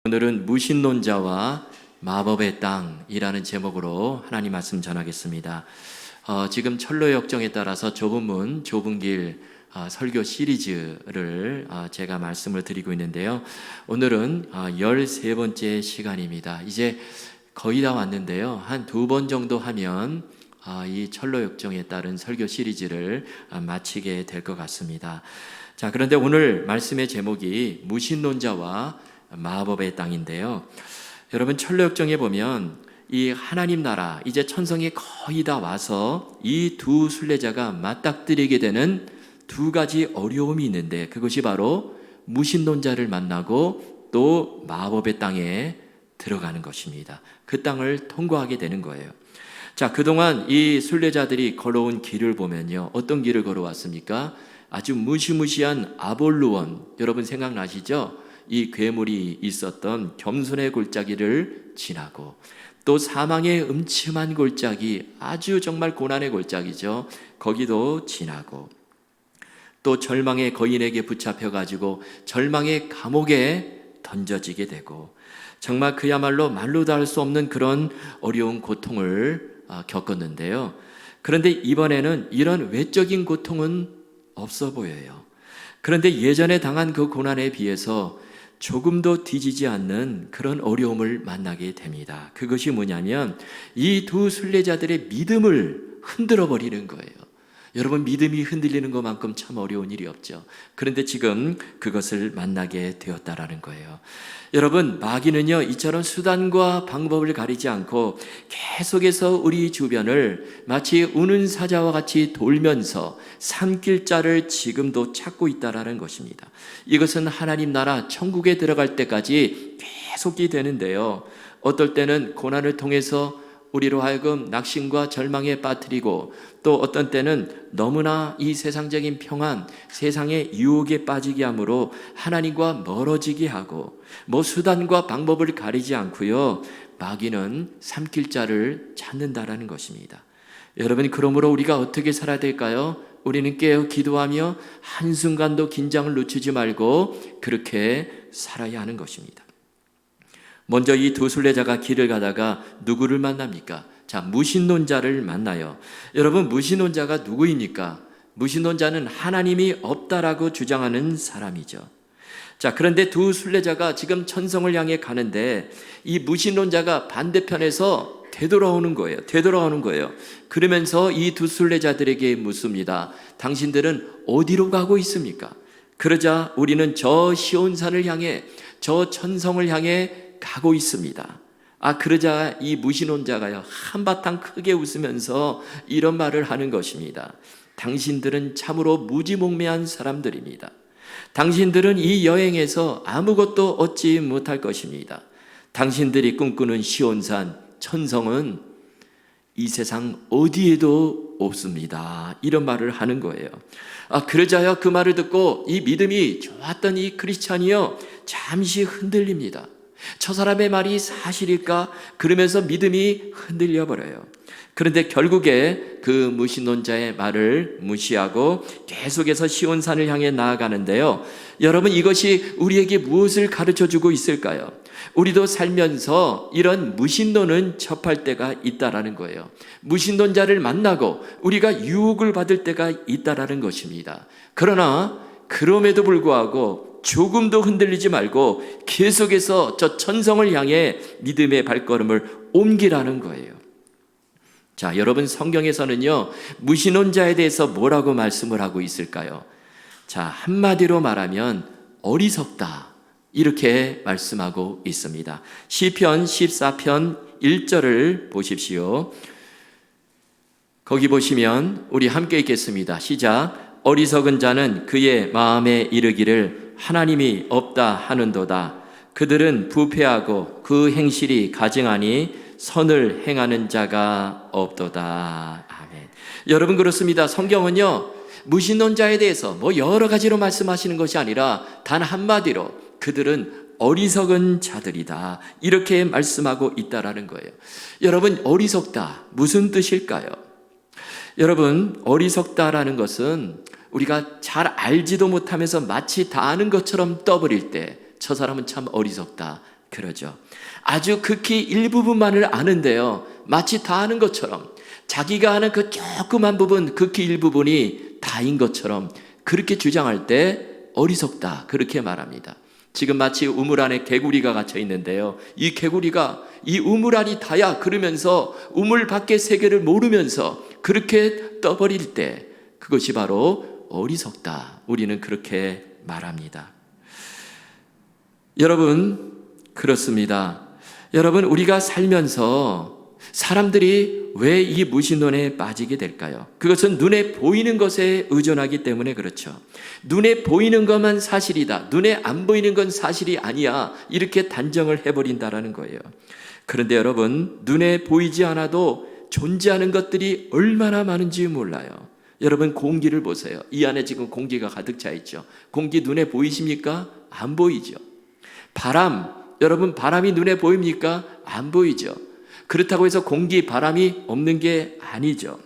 오늘은 무신론자와 마법의 땅이라는 제목으로 하나님 말씀 전하겠습니다. 지금 철로의 역정에 따라서 좁은 문, 좁은 길 설교 시리즈를 제가 말씀을 드리고 있는데요. 오늘은 13번째 시간입니다. 이제 거의 다 왔는데요. 한 2번 정도 하면 이 철로 역정에 따른 설교 시리즈를 마치게 될 것 같습니다. 자, 그런데 오늘 말씀의 제목이 무신론자와 마법의 땅인데요. 여러분, 철로 역정에 보면 이 하나님 나라, 이제 천성이 거의 다 와서 이 두 순례자가 맞닥뜨리게 되는 두 가지 어려움이 있는데, 그것이 바로 무신론자를 만나고 또 마법의 땅에 들어가는 것입니다. 그 땅을 통과하게 되는 거예요. 자, 그동안 이 순례자들이 걸어온 길을 보면요, 어떤 길을 걸어왔습니까? 아주 무시무시한 아볼루원, 여러분 생각나시죠? 이 괴물이 있었던 겸손의 골짜기를 지나고, 또 사망의 음침한 골짜기, 아주 정말 고난의 골짜기죠. 거기도 지나고, 또 절망의 거인에게 붙잡혀가지고 절망의 감옥에 던져지게 되고, 정말 그야말로 말로 다 할 수 없는 그런 어려운 고통을 겪었는데요. 그런데 이번에는 이런 외적인 고통은 없어 보여요. 그런데 예전에 당한 그 고난에 비해서 조금도 뒤지지 않는 그런 어려움을 만나게 됩니다. 그것이 뭐냐면 이 두 순례자들의 믿음을 흔들어 버리는 거예요. 여러분, 믿음이 흔들리는 것만큼 참 어려운 일이 없죠. 그런데 지금 그것을 만나게 되었다라는 거예요. 여러분, 마귀는요, 이처럼 수단과 방법을 가리지 않고 계속해서 우리 주변을 마치 우는 사자와 같이 돌면서 삼킬 자를 지금도 찾고 있다라는 것입니다. 이것은 하나님 나라 천국에 들어갈 때까지 계속이 되는데요. 어떨 때는 고난을 통해서 우리로 하여금 낙심과 절망에 빠뜨리고, 또 어떤 때는 너무나 이 세상적인 평안, 세상의 유혹에 빠지게 함으로 하나님과 멀어지게 하고, 수단과 방법을 가리지 않고요, 마귀는 삼킬 자를 찾는다라는 것입니다. 여러분, 그러므로 우리가 어떻게 살아야 될까요? 우리는 깨어 기도하며 한순간도 긴장을 늦추지 말고 그렇게 살아야 하는 것입니다. 먼저 이 두 순례자가 길을 가다가 누구를 만납니까? 자, 무신론자를 만나요. 여러분, 무신론자가 누구입니까? 무신론자는 하나님이 없다라고 주장하는 사람이죠. 자, 그런데 두 순례자가 지금 천성을 향해 가는데 이 무신론자가 반대편에서 되돌아오는 거예요. 그러면서 이 두 순례자들에게 묻습니다. 당신들은 어디로 가고 있습니까? 그러자 우리는 저 시온산을 향해, 저 천성을 향해 가고 있습니다. 그러자 이 무신론자가요, 한바탕 크게 웃으면서 이런 말을 하는 것입니다. 당신들은 참으로 무지몽매한 사람들입니다. 당신들은 이 여행에서 아무것도 얻지 못할 것입니다. 당신들이 꿈꾸는 시온산, 천성은 이 세상 어디에도 없습니다. 이런 말을 하는 거예요. 그러자요, 그 말을 듣고 이 믿음이 좋았던 이 크리스찬이요, 잠시 흔들립니다. 저 사람의 말이 사실일까? 그러면서 믿음이 흔들려 버려요. 그런데 결국에 그 무신론자의 말을 무시하고 계속해서 시온산을 향해 나아가는데요. 여러분, 이것이 우리에게 무엇을 가르쳐주고 있을까요? 우리도 살면서 이런 무신론은 접할 때가 있다라는 거예요. 무신론자를 만나고 우리가 유혹을 받을 때가 있다라는 것입니다. 그러나 그럼에도 불구하고 조금도 흔들리지 말고 계속해서 저 천성을 향해 믿음의 발걸음을 옮기라는 거예요. 자, 여러분, 성경에서는요, 무신론자에 대해서 뭐라고 말씀을 하고 있을까요? 자, 한마디로 말하면 어리석다, 이렇게 말씀하고 있습니다. 시편 14편 1절을 보십시오. 거기 보시면 우리 함께 읽겠습니다. 시작. 어리석은 자는 그의 마음에 이르기를 하나님이 없다 하는도다. 그들은 부패하고 그 행실이 가증하니 선을 행하는 자가 없도다. 아멘. 여러분, 그렇습니다. 성경은요, 무신론자에 대해서 여러 가지로 말씀하시는 것이 아니라 단 한마디로 그들은 어리석은 자들이다, 이렇게 말씀하고 있다라는 거예요. 여러분, 어리석다, 무슨 뜻일까요? 여러분, 어리석다라는 것은 우리가 잘 알지도 못하면서 마치 다 아는 것처럼 떠버릴 때 저 사람은 참 어리석다, 그러죠. 아주 극히 일부분만을 아는데요, 마치 다 아는 것처럼, 자기가 아는 그 조그만 부분, 극히 일부분이 다인 것처럼 그렇게 주장할 때 어리석다, 그렇게 말합니다. 지금 마치 우물 안에 개구리가 갇혀 있는데요, 이 개구리가 이 우물 안이 다야 그러면서 우물 밖의 세계를 모르면서 그렇게 떠버릴 때 그것이 바로 어리석다, 우리는 그렇게 말합니다. 여러분, 그렇습니다. 여러분, 우리가 살면서 사람들이 왜 이 무신론에 빠지게 될까요? 그것은 눈에 보이는 것에 의존하기 때문에 그렇죠. 눈에 보이는 것만 사실이다, 눈에 안 보이는 건 사실이 아니야, 이렇게 단정을 해버린다라는 거예요. 그런데 여러분, 눈에 보이지 않아도 존재하는 것들이 얼마나 많은지 몰라요. 여러분, 공기를 보세요. 이 안에 지금 공기가 가득 차 있죠. 공기 눈에 보이십니까? 안 보이죠. 바람, 여러분, 바람이 눈에 보입니까? 안 보이죠. 그렇다고 해서 공기, 바람이 없는 게 아니죠.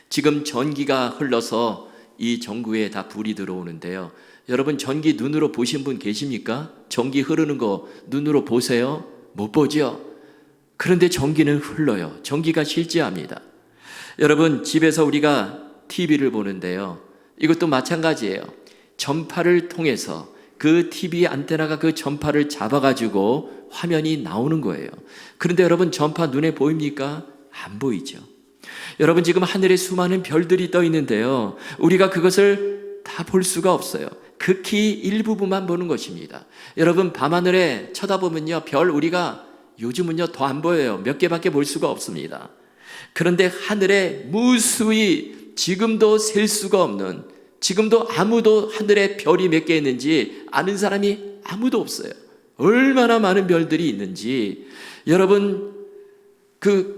지금 전기가 흘러서 이 전구에 다 불이 들어오는데요, 여러분, 전기 눈으로 보신 분 계십니까? 전기 흐르는 거 눈으로 보세요? 못 보죠. 그런데 전기는 흘러요. 전기가 실제합니다. 여러분, 집에서 우리가 TV를 보는데요, 이것도 마찬가지예요. 전파를 통해서 그 TV 안테나가 그 전파를 잡아가지고 화면이 나오는 거예요. 그런데 여러분, 전파 눈에 보입니까? 안 보이죠. 여러분, 지금 하늘에 수많은 별들이 떠 있는데요, 우리가 그것을 다 볼 수가 없어요. 극히 일부분만 보는 것입니다. 여러분, 밤하늘에 쳐다보면요, 별 우리가 요즘은요 더 안 보여요. 몇 개밖에 볼 수가 없습니다. 그런데 하늘에 무수히 지금도 셀 수가 없는, 지금도 아무도 하늘에 별이 몇 개 있는지 아는 사람이 아무도 없어요. 얼마나 많은 별들이 있는지. 여러분,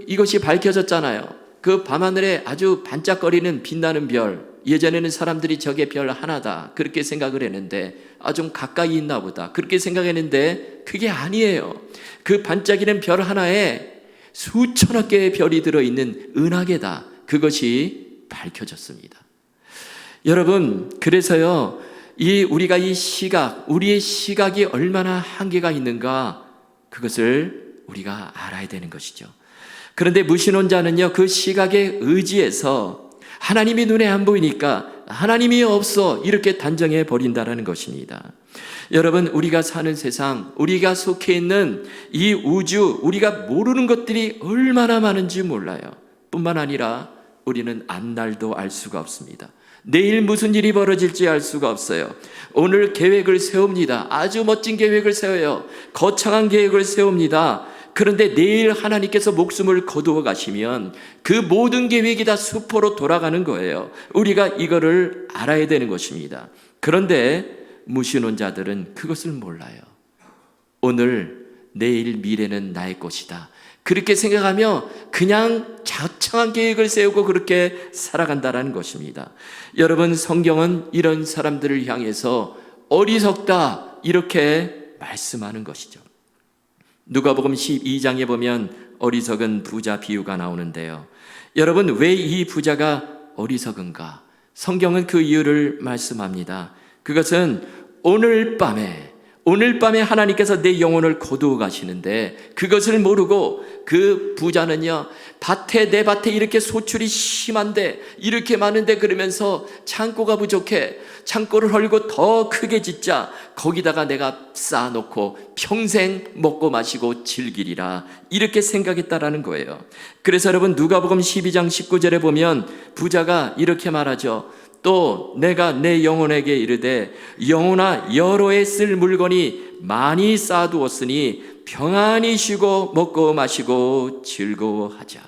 이것이 밝혀졌잖아요. 그 밤하늘에 아주 반짝거리는 빛나는 별, 예전에는 사람들이 저게 별 하나다 그렇게 생각을 했는데, 좀 가까이 있나 보다 그렇게 생각했는데, 그게 아니에요. 그 반짝이는 별 하나에 수천억 개의 별이 들어있는 은하계다, 그것이 밝혀졌습니다. 여러분, 그래서요, 우리가 이 시각, 우리의 시각이 얼마나 한계가 있는가, 그것을 우리가 알아야 되는 것이죠. 그런데 무신론자는요, 그 시각에 의지해서 하나님이 눈에 안 보이니까 하나님이 없어, 이렇게 단정해 버린다는 것입니다. 여러분, 우리가 사는 세상, 우리가 속해 있는 이 우주, 우리가 모르는 것들이 얼마나 많은지 몰라요. 뿐만 아니라 우리는 앞날도 알 수가 없습니다. 내일 무슨 일이 벌어질지 알 수가 없어요. 오늘 계획을 세웁니다. 아주 멋진 계획을 세워요. 거창한 계획을 세웁니다. 그런데 내일 하나님께서 목숨을 거두어 가시면 그 모든 계획이 다 수포로 돌아가는 거예요. 우리가 이거를 알아야 되는 것입니다. 그런데 무신론자들은 그것을 몰라요. 오늘, 내일, 미래는 나의 것이다, 그렇게 생각하며 그냥 자창한 계획을 세우고 그렇게 살아간다는 것입니다. 여러분, 성경은 이런 사람들을 향해서 어리석다, 이렇게 말씀하는 것이죠. 누가복음 12장에 보면 어리석은 부자 비유가 나오는데요, 여러분, 왜 이 부자가 어리석은가? 성경은 그 이유를 말씀합니다. 그것은 오늘 밤에 하나님께서 내 영혼을 거두어 가시는데, 그것을 모르고 그 부자는요, 내 밭에 이렇게 소출이 심한데, 이렇게 많은데, 그러면서 창고가 부족해, 창고를 헐고 더 크게 짓자, 거기다가 내가 쌓아놓고 평생 먹고 마시고 즐기리라, 이렇게 생각했다라는 거예요. 그래서 여러분, 누가복음 12장 19절에 보면 부자가 이렇게 말하죠. 또 내가 내 영혼에게 이르되, 영혼아, 여러 해 쓸 물건이 많이 쌓아두었으니 평안히 쉬고 먹고 마시고 즐거워하자.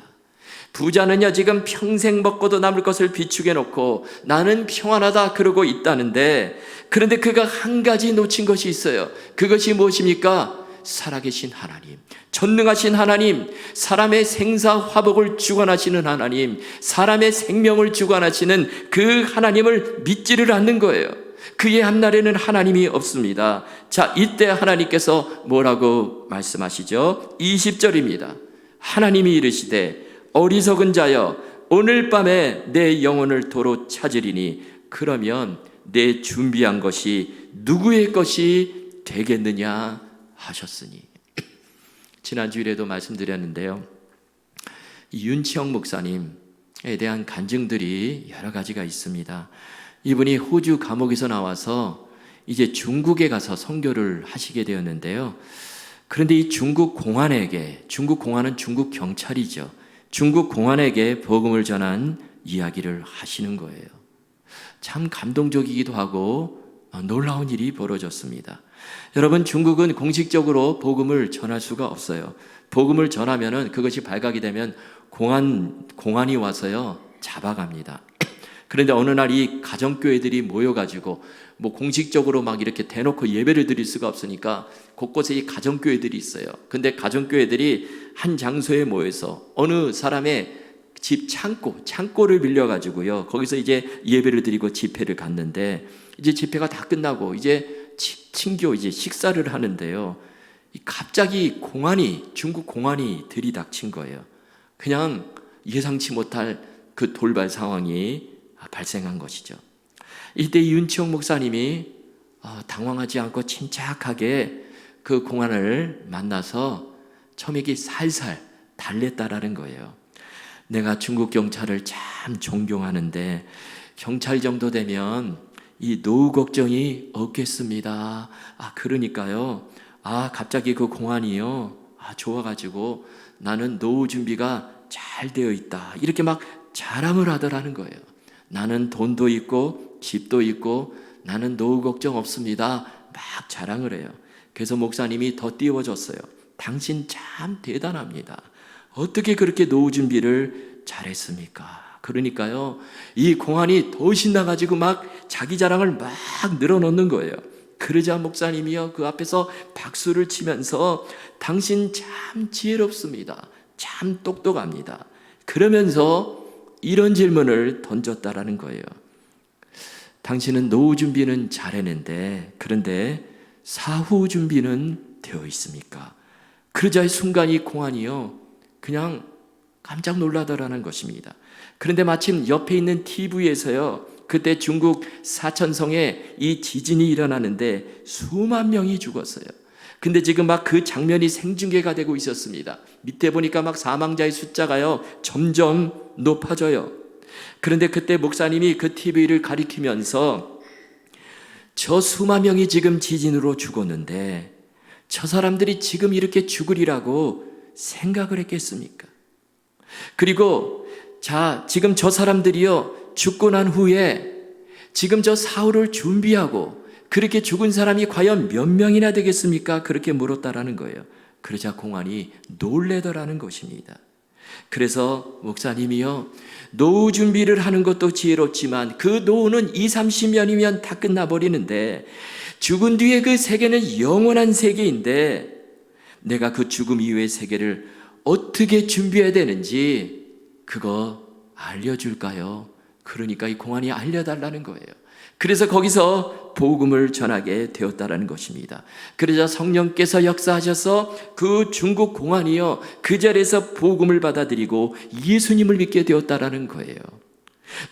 부자는요, 지금 평생 먹고도 남을 것을 비축해 놓고 나는 평안하다 그러고 있다는데, 그런데 그가 한 가지 놓친 것이 있어요. 그것이 무엇입니까? 살아계신 하나님, 전능하신 하나님, 사람의 생사화복을 주관하시는 하나님, 사람의 생명을 주관하시는 그 하나님을 믿지를 않는 거예요. 그의 앞날에는 하나님이 없습니다. 자, 이때 하나님께서 뭐라고 말씀하시죠? 20절입니다. 하나님이 이르시되, 어리석은 자여, 오늘 밤에 내 영혼을 도로 찾으리니 그러면 내 준비한 것이 누구의 것이 되겠느냐 하셨으니. 지난 주일에도 말씀드렸는데요, 이 윤치영 목사님에 대한 간증들이 여러 가지가 있습니다. 이분이 호주 감옥에서 나와서 이제 중국에 가서 선교를 하시게 되었는데요. 그런데 이 중국 공안에게, 중국 공안은 중국 경찰이죠, 중국 공안에게 복음을 전한 이야기를 하시는 거예요. 참 감동적이기도 하고 놀라운 일이 벌어졌습니다. 여러분, 중국은 공식적으로 복음을 전할 수가 없어요. 복음을 전하면은 그것이 발각이 되면 공안이 와서요 잡아갑니다. 그런데 어느 날 이 가정교회들이 모여가지고 뭐 공식적으로 막 이렇게 대놓고 예배를 드릴 수가 없으니까 곳곳에 이 가정교회들이 있어요. 근데 가정교회들이 한 장소에 모여서 어느 사람의 집 창고를 빌려가지고요, 거기서 이제 예배를 드리고 집회를 갔는데, 이제 집회가 다 끝나고 이제 친교 이제 식사를 하는데요, 갑자기 중국 공안이 들이닥친 거예요. 그냥 예상치 못할 그 돌발 상황이 발생한 것이죠. 이때 윤치영 목사님이 당황하지 않고 침착하게 그 공안을 만나서 처음에 살살 달랬다라는 거예요. 내가 중국 경찰을 참 존경하는데 경찰 정도 되면 이 노후 걱정이 없겠습니다. 그러니까요, 갑자기 그 공안이요, 좋아가지고 나는 노후 준비가 잘 되어 있다, 이렇게 막 자랑을 하더라는 거예요. 나는 돈도 있고 집도 있고 나는 노후 걱정 없습니다, 막 자랑을 해요. 그래서 목사님이 더 띄워줬어요. 당신 참 대단합니다. 어떻게 그렇게 노후 준비를 잘했습니까? 그러니까요, 이 공안이 더 신나가지고 막 자기 자랑을 막 늘어놓는 거예요. 그러자 목사님이요 그 앞에서 박수를 치면서 당신 참 지혜롭습니다, 참 똑똑합니다, 그러면서 이런 질문을 던졌다라는 거예요. 당신은 노후 준비는 잘했는데 그런데 사후 준비는 되어 있습니까? 그러자 이 순간 이 공안이요 그냥 깜짝 놀라더라는 것입니다. 그런데 마침 옆에 있는 TV에서요, 그때 중국 사천성에 이 지진이 일어나는데 수만 명이 죽었어요. 근데 지금 막 그 장면이 생중계가 되고 있었습니다. 밑에 보니까 막 사망자의 숫자가요 점점 높아져요. 그런데 그때 목사님이 그 TV를 가리키면서 저 수만 명이 지금 지진으로 죽었는데 저 사람들이 지금 이렇게 죽으리라고 생각을 했겠습니까? 그리고 지금 저 사람들이요 죽고 난 후에 지금 저 사후를 준비하고 그렇게 죽은 사람이 과연 몇 명이나 되겠습니까? 그렇게 물었다라는 거예요. 그러자 공안이 놀래더라는 것입니다. 그래서 목사님이요, 노후 준비를 하는 것도 지혜롭지만 그 노후는 20-30년이면 다 끝나버리는데 죽은 뒤에 그 세계는 영원한 세계인데 내가 그 죽음 이후의 세계를 어떻게 준비해야 되는지 그거 알려줄까요? 그러니까 이 공안이 알려달라는 거예요. 그래서 거기서 복음을 전하게 되었다라는 것입니다. 그러자 성령께서 역사하셔서 그 중국 공안이요 그 자리에서 복음을 받아들이고 예수님을 믿게 되었다라는 거예요.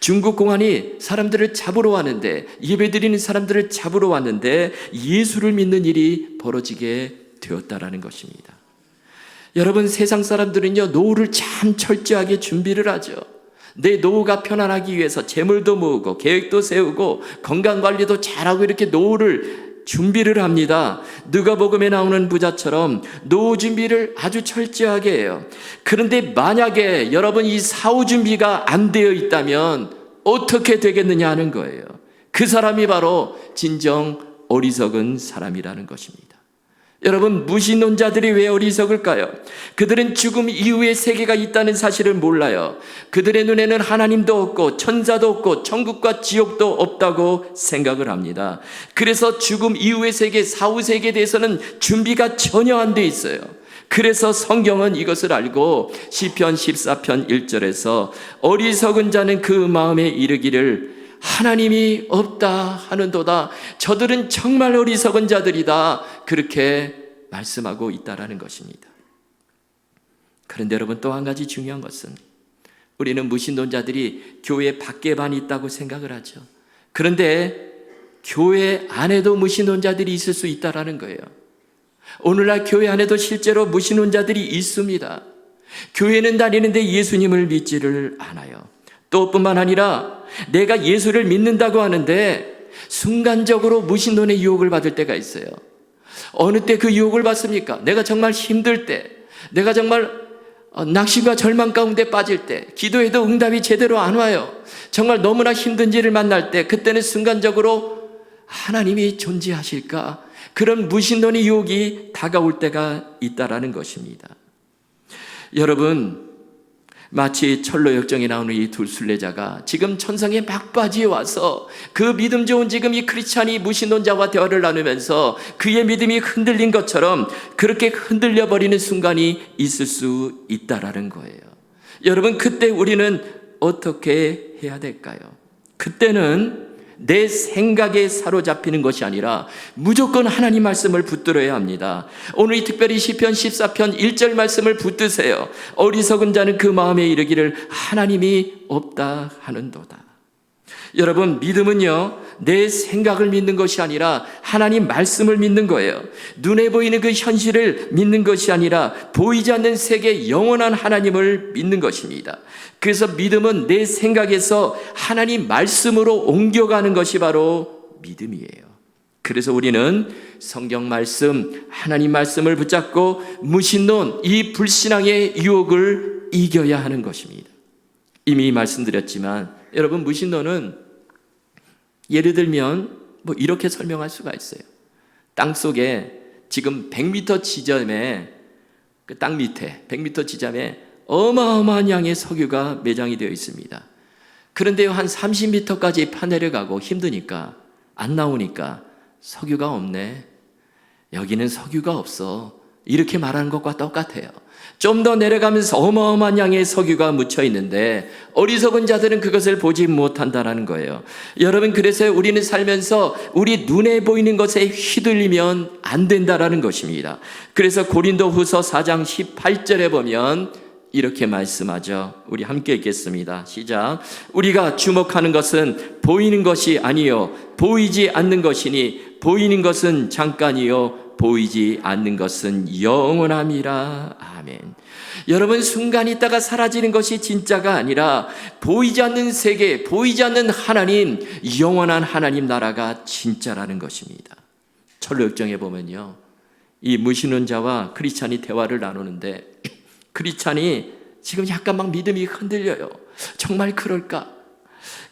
중국 공안이 사람들을 잡으러 왔는데, 예배드리는 사람들을 잡으러 왔는데 예수를 믿는 일이 벌어지게 되었다라는 것입니다. 여러분, 세상 사람들은요 노후를 참 철저하게 준비를 하죠. 내 노후가 편안하기 위해서 재물도 모으고 계획도 세우고 건강관리도 잘하고 이렇게 노후를 준비를 합니다. 누가복음에 나오는 부자처럼 노후 준비를 아주 철저하게 해요. 그런데 만약에 여러분 이 사후 준비가 안 되어 있다면 어떻게 되겠느냐 하는 거예요. 그 사람이 바로 진정 어리석은 사람이라는 것입니다. 여러분, 무신론자들이 왜 어리석을까요? 그들은 죽음 이후의 세계가 있다는 사실을 몰라요. 그들의 눈에는 하나님도 없고 천사도 없고 천국과 지옥도 없다고 생각을 합니다. 그래서 죽음 이후의 세계, 사후 세계에 대해서는 준비가 전혀 안 돼 있어요. 그래서 성경은 이것을 알고 시편 14편 1절에서 어리석은 자는 그 마음에 이르기를 하나님이 없다 하는도다, 저들은 정말 어리석은 자들이다, 그렇게 말씀하고 있다라는 것입니다. 그런데 여러분, 또 한 가지 중요한 것은 우리는 무신론자들이 교회 밖에만 있다고 생각을 하죠. 그런데 교회 안에도 무신론자들이 있을 수 있다라는 거예요. 오늘날 교회 안에도 실제로 무신론자들이 있습니다. 교회는 다니는데 예수님을 믿지를 않아요. 또 뿐만 아니라 내가 예수를 믿는다고 하는데 순간적으로 무신론의 유혹을 받을 때가 있어요. 어느 때 그 유혹을 받습니까? 내가 정말 힘들 때, 내가 정말 낙심과 절망 가운데 빠질 때, 기도해도 응답이 제대로 안 와요. 정말 너무나 힘든 일을 만날 때, 그때는 순간적으로 하나님이 존재하실까? 그런 무신론의 유혹이 다가올 때가 있다라는 것입니다. 여러분, 마치 철로 역정에 나오는 이 두 순례자가 지금 천성의 막바지에 와서 그 믿음 좋은 지금 이 크리스찬이 무신론자와 대화를 나누면서 그의 믿음이 흔들린 것처럼 그렇게 흔들려 버리는 순간이 있을 수 있다라는 거예요. 여러분, 그때 우리는 어떻게 해야 될까요? 그때는 내 생각에 사로잡히는 것이 아니라 무조건 하나님 말씀을 붙들어야 합니다. 오늘 이 특별히 시편 14편 1절 말씀을 붙드세요. 어리석은 자는 그 마음에 이르기를 하나님이 없다 하는도다. 여러분, 믿음은요, 내 생각을 믿는 것이 아니라 하나님 말씀을 믿는 거예요. 눈에 보이는 그 현실을 믿는 것이 아니라 보이지 않는 세계 영원한 하나님을 믿는 것입니다. 그래서 믿음은 내 생각에서 하나님 말씀으로 옮겨가는 것이 바로 믿음이에요. 그래서 우리는 성경 말씀, 하나님 말씀을 붙잡고 무신론, 이 불신앙의 유혹을 이겨야 하는 것입니다. 이미 말씀드렸지만 여러분, 무신론은 예를 들면 뭐 이렇게 설명할 수가 있어요. 땅 속에 지금 100m 지점에, 그 땅 밑에 100m 지점에 어마어마한 양의 석유가 매장이 되어 있습니다. 그런데요, 한 30m까지 파내려가고 힘드니까 안 나오니까 석유가 없네, 여기는 석유가 없어, 이렇게 말하는 것과 똑같아요. 좀 더 내려가면서 어마어마한 양의 석유가 묻혀 있는데 어리석은 자들은 그것을 보지 못한다는 거예요. 여러분, 그래서 우리는 살면서 우리 눈에 보이는 것에 휘둘리면 안 된다는 것입니다. 그래서 고린도후서 4장 18절에 보면 이렇게 말씀하죠. 우리 함께 읽겠습니다. 시작. 우리가 주목하는 것은 보이는 것이 아니요 보이지 않는 것이니 보이는 것은 잠깐이요 보이지 않는 것은 영원함이라. 아멘. 여러분, 순간 있다가 사라지는 것이 진짜가 아니라 보이지 않는 세계, 보이지 않는 하나님, 영원한 하나님 나라가 진짜라는 것입니다. 철로역정에 보면요, 이 무신론자와 크리스찬이 대화를 나누는데 크리스찬이 지금 약간 막 믿음이 흔들려요. 정말 그럴까?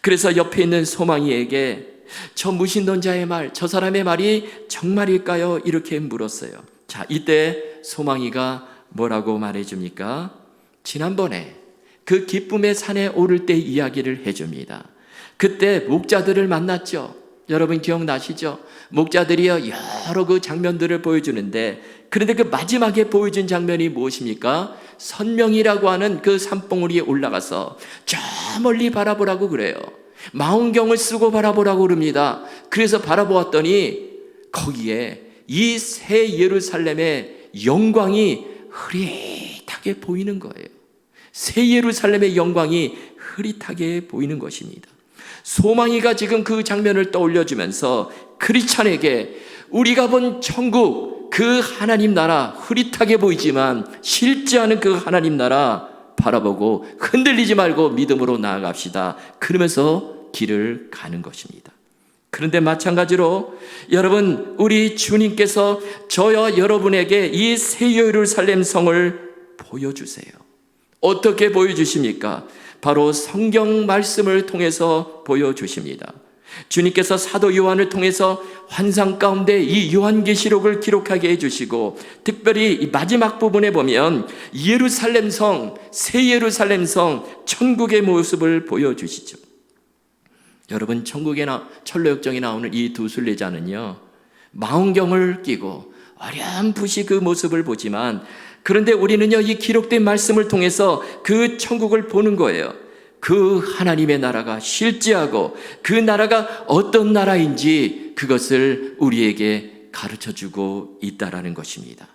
그래서 옆에 있는 소망이에게 저 무신론자의 말, 저 사람의 말이 정말일까요? 이렇게 물었어요. 자, 이때 소망이가 뭐라고 말해줍니까? 지난번에 그 기쁨의 산에 오를 때 이야기를 해줍니다. 그때 목자들을 만났죠. 여러분 기억나시죠? 목자들이요, 여러 그 장면들을 보여주는데, 그런데 그 마지막에 보여준 장면이 무엇입니까? 선명이라고 하는 그 산봉우리에 올라가서 저 멀리 바라보라고 그래요. 망원경을 쓰고 바라보라고 그럽니다. 그래서 바라보았더니 거기에 이 새 예루살렘의 영광이 흐릿하게 보이는 거예요. 새 예루살렘의 영광이 흐릿하게 보이는 것입니다. 소망이가 지금 그 장면을 떠올려주면서 크리스찬에게 우리가 본 천국, 그 하나님 나라, 흐릿하게 보이지만 실제 않은 그 하나님 나라 바라보고 흔들리지 말고 믿음으로 나아갑시다, 그러면서 길을 가는 것입니다. 그런데 마찬가지로 여러분, 우리 주님께서 저와 여러분에게 이 새 예루살렘 성을 보여주세요. 어떻게 보여주십니까? 바로 성경 말씀을 통해서 보여주십니다. 주님께서 사도 요한을 통해서 환상 가운데 이 요한계시록을 기록하게 해주시고, 특별히 이 마지막 부분에 보면 예루살렘 성, 새 예루살렘 성, 천국의 모습을 보여주시죠. 여러분, 철로역정에 나오는 이 두 순례자는요, 망원경을 끼고 어렴풋이 그 모습을 보지만, 그런데 우리는요, 이 기록된 말씀을 통해서 그 천국을 보는 거예요. 그 하나님의 나라가 실제하고 그 나라가 어떤 나라인지 그것을 우리에게 가르쳐주고 있다라는 것입니다.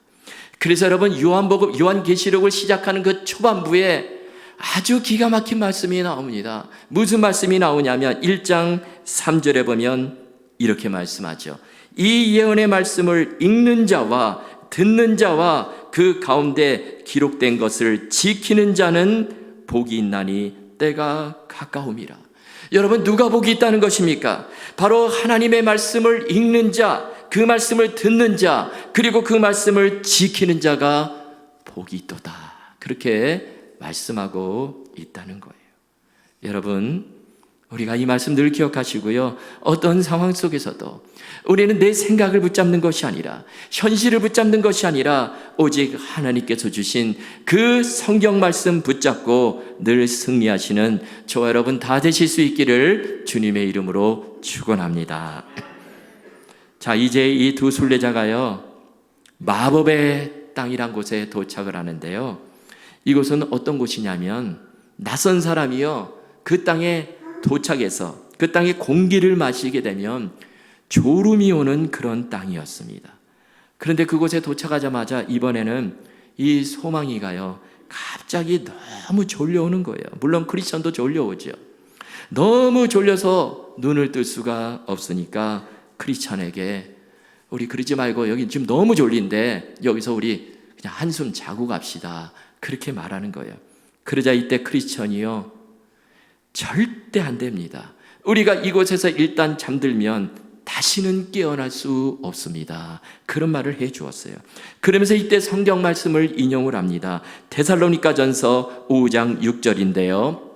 그래서 여러분, 요한계시록을 시작하는 그 초반부에 아주 기가 막힌 말씀이 나옵니다. 무슨 말씀이 나오냐면 1장 3절에 보면 이렇게 말씀하죠. 이 예언의 말씀을 읽는 자와 듣는 자와 그 가운데 기록된 것을 지키는 자는 복이 있나니 때가 가까움이라. 여러분, 누가 복이 있다는 것입니까? 바로 하나님의 말씀을 읽는 자, 그 말씀을 듣는 자, 그리고 그 말씀을 지키는 자가 복이 있도다. 그렇게 말씀하고 있다는 거예요. 여러분, 우리가 이 말씀 늘 기억하시고요. 어떤 상황 속에서도 우리는 내 생각을 붙잡는 것이 아니라, 현실을 붙잡는 것이 아니라 오직 하나님께서 주신 그 성경 말씀 붙잡고 늘 승리하시는 저와 여러분 다 되실 수 있기를 주님의 이름으로 축원합니다. 자, 이제 이 두 순례자가요, 마법의 땅이란 곳에 도착을 하는데요. 이곳은 어떤 곳이냐면, 낯선 사람이요, 그 땅에 도착해서 그 땅의 공기를 마시게 되면 졸음이 오는 그런 땅이었습니다. 그런데 그곳에 도착하자마자 이번에는 이 소망이가요, 갑자기 너무 졸려오는 거예요. 물론 크리스천도 졸려오죠. 너무 졸려서 눈을 뜰 수가 없으니까 크리스천에게 우리 그러지 말고 여기 지금 너무 졸린데 여기서 우리 그냥 한숨 자고 갑시다. 그렇게 말하는 거예요. 그러자 이때 크리스천이요, 절대 안 됩니다. 우리가 이곳에서 일단 잠들면 다시는 깨어날 수 없습니다. 그런 말을 해 주었어요. 그러면서 이때 성경 말씀을 인용을 합니다. 데살로니가전서 5장 6절인데요.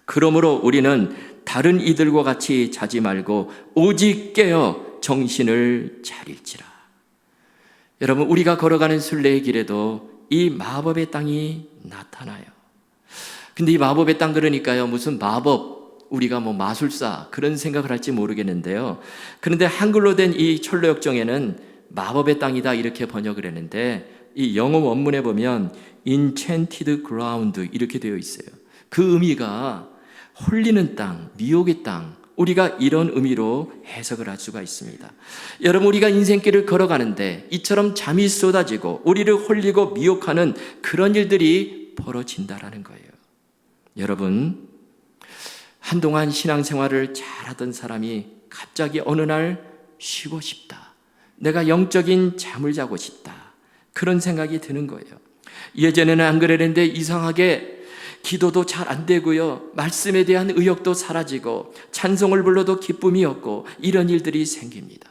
그러므로 우리는 다른 이들과 같이 자지 말고 오직 깨어 정신을 차릴지라. 여러분, 우리가 걸어가는 순례의 길에도 이 마법의 땅이 나타나요. 근데 이 마법의 땅 그러니까요, 무슨 마법, 우리가 뭐 마술사 그런 생각을 할지 모르겠는데요. 그런데 한글로 된 이 철로역정에는 마법의 땅이다 이렇게 번역을 했는데, 이 영어 원문에 보면 enchanted ground 이렇게 되어 있어요. 그 의미가 홀리는 땅, 미혹의 땅, 우리가 이런 의미로 해석을 할 수가 있습니다. 여러분, 우리가 인생길을 걸어가는데 이처럼 잠이 쏟아지고 우리를 홀리고 미혹하는 그런 일들이 벌어진다라는 거예요. 여러분, 한동안 신앙생활을 잘하던 사람이 갑자기 어느 날 쉬고 싶다, 내가 영적인 잠을 자고 싶다, 그런 생각이 드는 거예요. 예전에는 안 그랬는데 이상하게 기도도 잘 안 되고요, 말씀에 대한 의욕도 사라지고 찬송을 불러도 기쁨이 없고 이런 일들이 생깁니다.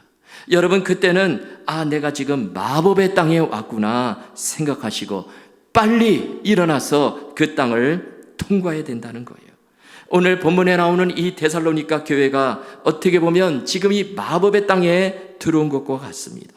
여러분, 그때는 내가 지금 마법의 땅에 왔구나 생각하시고 빨리 일어나서 그 땅을 통과해야 된다는 거예요. 오늘 본문에 나오는 이 데살로니가 교회가 어떻게 보면 지금 이 마법의 땅에 들어온 것과 같습니다.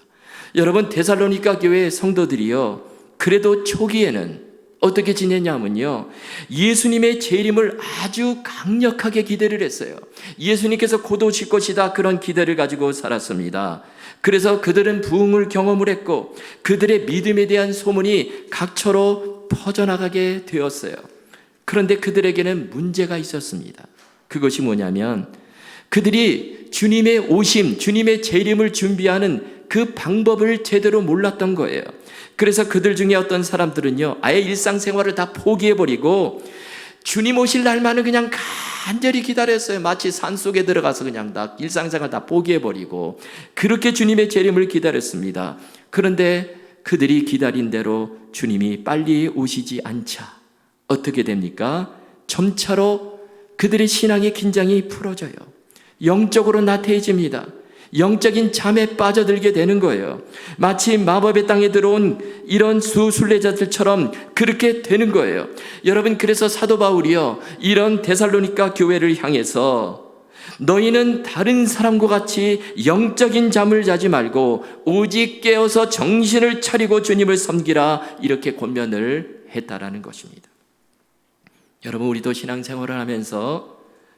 여러분, 데살로니가 교회의 성도들이요, 그래도 초기에는 어떻게 지냈냐면요, 예수님의 재림을 아주 강력하게 기대를 했어요. 예수님께서 곧 오실 것이다, 그런 기대를 가지고 살았습니다. 그래서 그들은 부흥을 경험을 했고 그들의 믿음에 대한 소문이 각처로 퍼져나가게 되었어요. 그런데 그들에게는 문제가 있었습니다. 그것이 뭐냐면, 그들이 주님의 오심, 주님의 재림을 준비하는 그 방법을 제대로 몰랐던 거예요. 그래서 그들 중에 어떤 사람들은요, 아예 일상생활을 다 포기해버리고 주님 오실 날만은 그냥 간절히 기다렸어요. 마치 산속에 들어가서 그냥 다 일상생활 다 포기해버리고 그렇게 주님의 재림을 기다렸습니다. 그런데 그들이 기다린 대로 주님이 빨리 오시지 않자 어떻게 됩니까? 점차로 그들의 신앙의 긴장이 풀어져요. 영적으로 나태해집니다. 영적인 잠에 빠져들게 되는 거예요. 마치 마법의 땅에 들어온 이런 순례자들처럼 그렇게 되는 거예요. 여러분, 그래서 사도 바울이요, 이런 데살로니가 교회를 향해서 너희는 다른 사람과 같이 영적인 잠을 자지 말고 오직 깨어서 정신을 차리고 주님을 섬기라, 이렇게 권면을 했다라는 것입니다. 여러분, 우리도 신앙생활을 하면서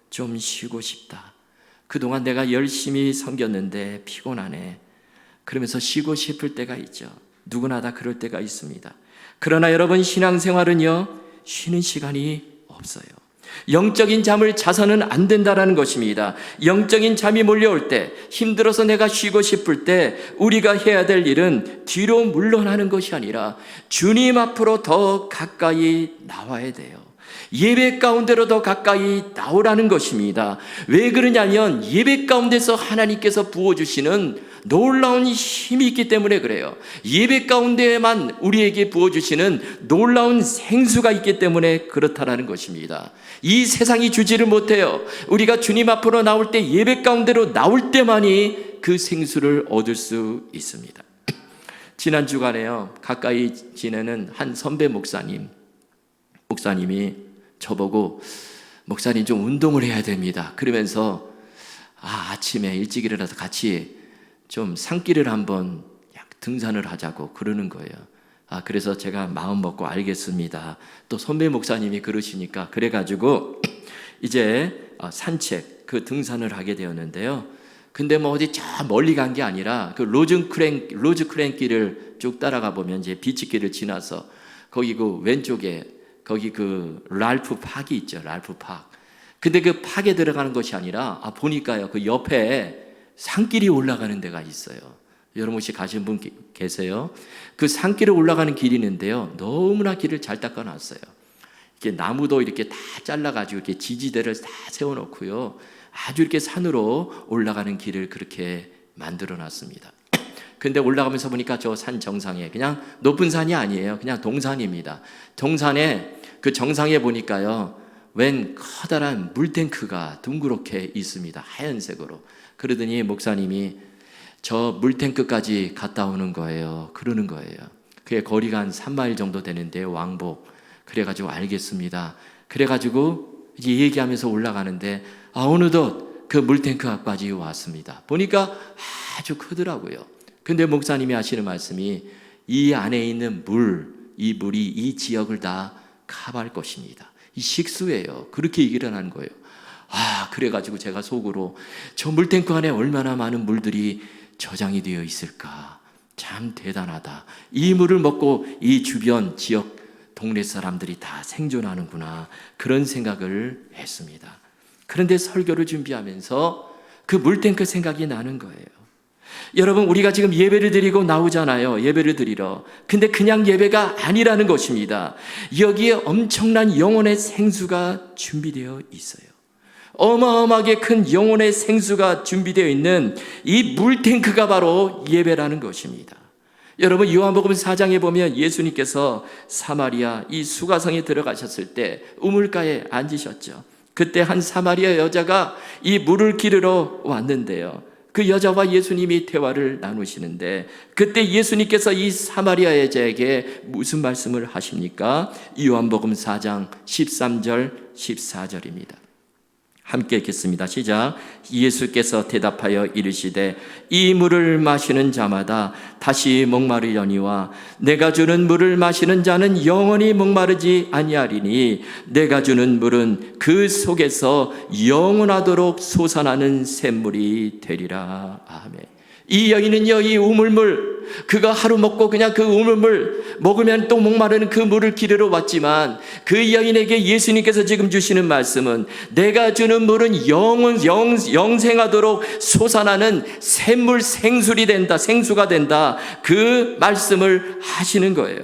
좀 쉬고 싶다, 그동안 내가 열심히 섬겼는데 피곤하네, 그러면서 쉬고 싶을 때가 있죠. 누구나 다 그럴 때가 있습니다. 그러나 여러분, 신앙생활은요, 쉬는 시간이 없어요. 영적인 잠을 자서는 안 된다라는 것입니다. 영적인 잠이 몰려올 때, 힘들어서 내가 쉬고 싶을 때 우리가 해야 될 일은 뒤로 물러나는 것이 아니라 주님 앞으로 더 가까이 나와야 돼요. 예배 가운데로 더 가까이 나오라는 것입니다. 왜 그러냐면 예배 가운데서 하나님께서 부어주시는 놀라운 힘이 있기 때문에 그래요. 예배 가운데에만 우리에게 부어주시는 놀라운 생수가 있기 때문에 그렇다라는 것입니다. 이 세상이 주지를 못해요. 우리가 주님 앞으로 나올 때, 예배 가운데로 나올 때만이 그 생수를 얻을 수 있습니다. 지난 주간에요, 가까이 지내는 한 선배 목사님이 저보고 목사님 좀 운동을 해야 됩니다. 그러면서 아침에 일찍 일어나서 같이 좀 산길을 한번 등산을 하자고 그러는 거예요. 그래서 제가 마음 먹고 알겠습니다. 또 선배 목사님이 그러시니까 그래가지고 이제 산책, 그 등산을 하게 되었는데요. 근데 뭐 어디 저 멀리 간 게 아니라 그 로즈크랭 길을 쭉 따라가 보면 이제 비치길을 지나서 거기 그 왼쪽에 거기 그 랄프 팍이 있죠. 랄프 팍. 근데 그 팍에 들어가는 것이 아니라 보니까요, 그 옆에 산길이 올라가는 데가 있어요. 여러분 혹시 가신 분 계세요? 그 산길을 올라가는 길이 있는데요, 너무나 길을 잘 닦아놨어요. 이렇게 나무도 이렇게 다 잘라가지고 이렇게 지지대를 다 세워놓고요, 아주 이렇게 산으로 올라가는 길을 그렇게 만들어놨습니다. 근데 올라가면서 보니까 저 산 정상에, 그냥 높은 산이 아니에요, 그냥 동산입니다. 동산에 그 정상에 보니까요, 웬 커다란 물탱크가 둥그렇게 있습니다. 하얀색으로. 그러더니 목사님이 저 물탱크까지 갔다 오는 거예요. 그러는 거예요. 그게 거리가 한 3마일 정도 되는데 왕복. 그래가지고 알겠습니다. 그래가지고 이제 얘기하면서 올라가는데 어느덧 그 물탱크까지 왔습니다. 보니까 아주 크더라고요. 근데 목사님이 하시는 말씀이 이 안에 있는 이 물이 이 지역을 다 커버할 것입니다. 이 식수예요. 그렇게 얘기를 하는 거예요. 그래가지고 제가 속으로 저 물탱크 안에 얼마나 많은 물들이 저장이 되어 있을까. 참 대단하다. 이 물을 먹고 이 주변 지역 동네 사람들이 다 생존하는구나. 그런 생각을 했습니다. 그런데 설교를 준비하면서 그 물탱크 생각이 나는 거예요. 여러분, 우리가 지금 예배를 드리고 나오잖아요. 예배를 드리러. 근데 그냥 예배가 아니라는 것입니다. 여기에 엄청난 영혼의 생수가 준비되어 있어요. 어마어마하게 큰 영혼의 생수가 준비되어 있는 이 물탱크가 바로 예배라는 것입니다. 여러분, 요한복음 4장에 보면 예수님께서 사마리아 이 수가성에 들어가셨을 때 우물가에 앉으셨죠. 그때 한 사마리아 여자가 이 물을 기르러 왔는데요, 그 여자와 예수님이 대화를 나누시는데 그때 예수님께서 이 사마리아 여자에게 무슨 말씀을 하십니까? 요한복음 4장 13절 14절입니다. 함께 읽겠습니다. 시작. 예수께서 대답하여 이르시되 이 물을 마시는 자마다 다시 목마르려니와 내가 주는 물을 마시는 자는 영원히 목마르지 아니하리니 내가 주는 물은 그 속에서 영원하도록 솟아나는 샘물이 되리라. 아멘. 이 여인은요, 이 우물물, 그가 하루 먹고 그냥 그 우물물 먹으면 또 목마르는 그 물을 기르러 왔지만 그 여인에게 예수님께서 지금 주시는 말씀은 내가 주는 물은 영생하도록 솟아나는 샘물, 생수가 된다. 그 말씀을 하시는 거예요.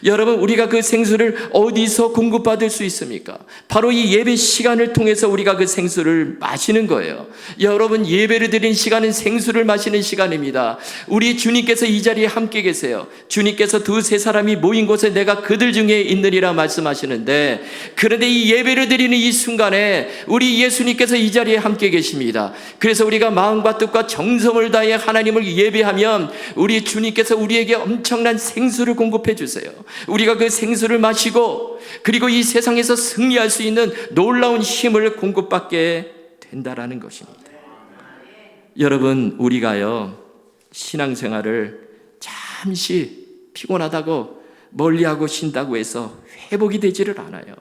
여러분, 우리가 그 생수를 어디서 공급받을 수 있습니까? 바로 이 예배 시간을 통해서 우리가 그 생수를 마시는 거예요. 여러분, 예배를 드리는 시간은 생수를 마시는 시간입니다. 우리 주님께서 이 자리에 함께 계세요. 주님께서 두세 사람이 모인 곳에 내가 그들 중에 있느니라 말씀하시는데, 그런데 이 예배를 드리는 이 순간에 우리 예수님께서 이 자리에 함께 계십니다. 그래서 우리가 마음과 뜻과 정성을 다해 하나님을 예배하면 우리 주님께서 우리에게 엄청난 생수를 공급해 주세요. 우리가 그 생수를 마시고 그리고 이 세상에서 승리할 수 있는 놀라운 힘을 공급받게 된다라는 것입니다. 여러분, 우리가요, 신앙생활을 잠시 피곤하다고 멀리하고 쉰다고 해서 회복이 되지를 않아요.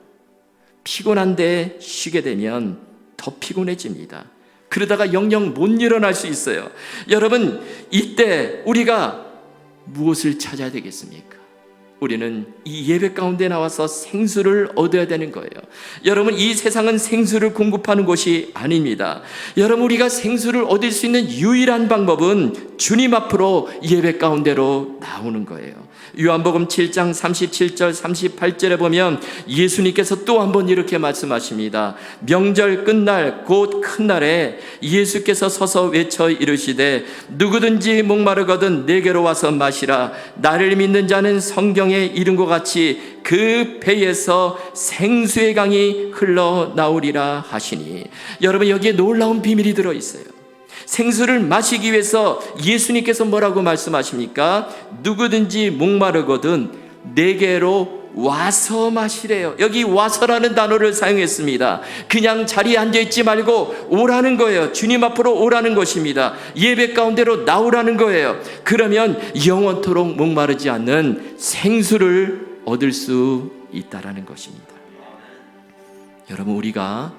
피곤한데 쉬게 되면 더 피곤해집니다. 그러다가 영영 못 일어날 수 있어요. 여러분, 이때 우리가 무엇을 찾아야 되겠습니까? 우리는 이 예배 가운데 나와서 생수를 얻어야 되는 거예요. 여러분, 이 세상은 생수를 공급하는 곳이 아닙니다. 여러분, 우리가 생수를 얻을 수 있는 유일한 방법은 주님 앞으로 예배 가운데로 나오는 거예요. 요한복음 7장 37절 38절에 보면 예수님께서 또 한 번 이렇게 말씀하십니다. 명절 끝날 곧 큰 날에 예수께서 서서 외쳐 이르시되 누구든지 목마르거든 내게로 와서 마시라. 나를 믿는 자는 성경에 이른 것 같이 그 배에서 생수의 강이 흘러나오리라 하시니, 여러분, 여기에 놀라운 비밀이 들어있어요. 생수를 마시기 위해서 예수님께서 뭐라고 말씀하십니까? 누구든지 목마르거든 내게로 와서 마시래요. 여기 와서라는 단어를 사용했습니다. 그냥 자리에 앉아있지 말고 오라는 거예요. 주님 앞으로 오라는 것입니다. 예배 가운데로 나오라는 거예요. 그러면 영원토록 목마르지 않는 생수를 얻을 수 있다라는 것입니다. 여러분, 우리가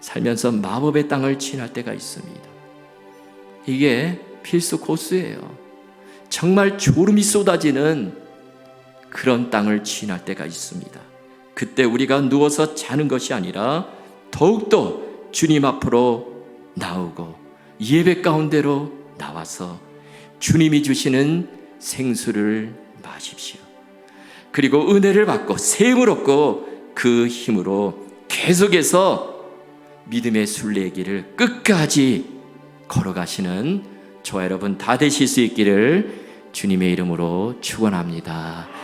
살면서 마법의 땅을 지날 때가 있습니다. 이게 필수 코스예요. 정말 졸음이 쏟아지는 그런 땅을 지날 때가 있습니다. 그때 우리가 누워서 자는 것이 아니라 더욱더 주님 앞으로 나오고 예배 가운데로 나와서 주님이 주시는 생수를 마십시오. 그리고 은혜를 받고 세움을 얻고 그 힘으로 계속해서 믿음의 순례길을 끝까지 걸어가시는 저와 여러분 다 되실 수 있기를 주님의 이름으로 축원합니다.